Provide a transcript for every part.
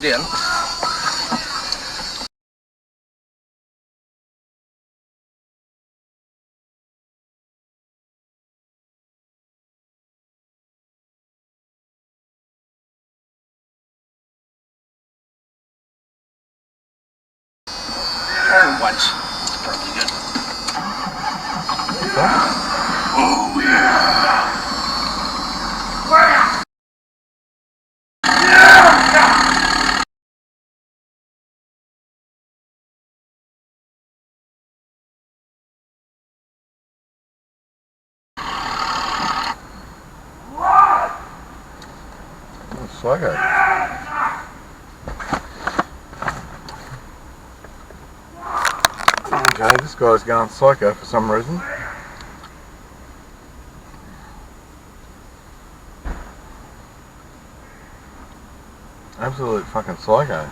down. Once. It's probably good. Oh yeah. Psycho. Okay, this guy's going psycho for some reason. Absolute fucking psycho.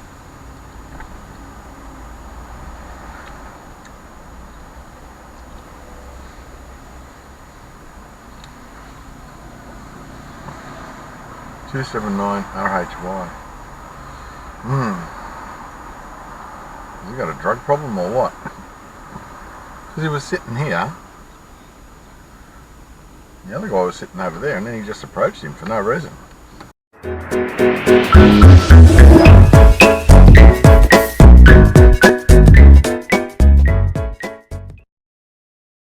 $279 RHY. Has he got a drug problem or what? Because he was sitting here. The other guy was sitting over there and then he just approached him for no reason.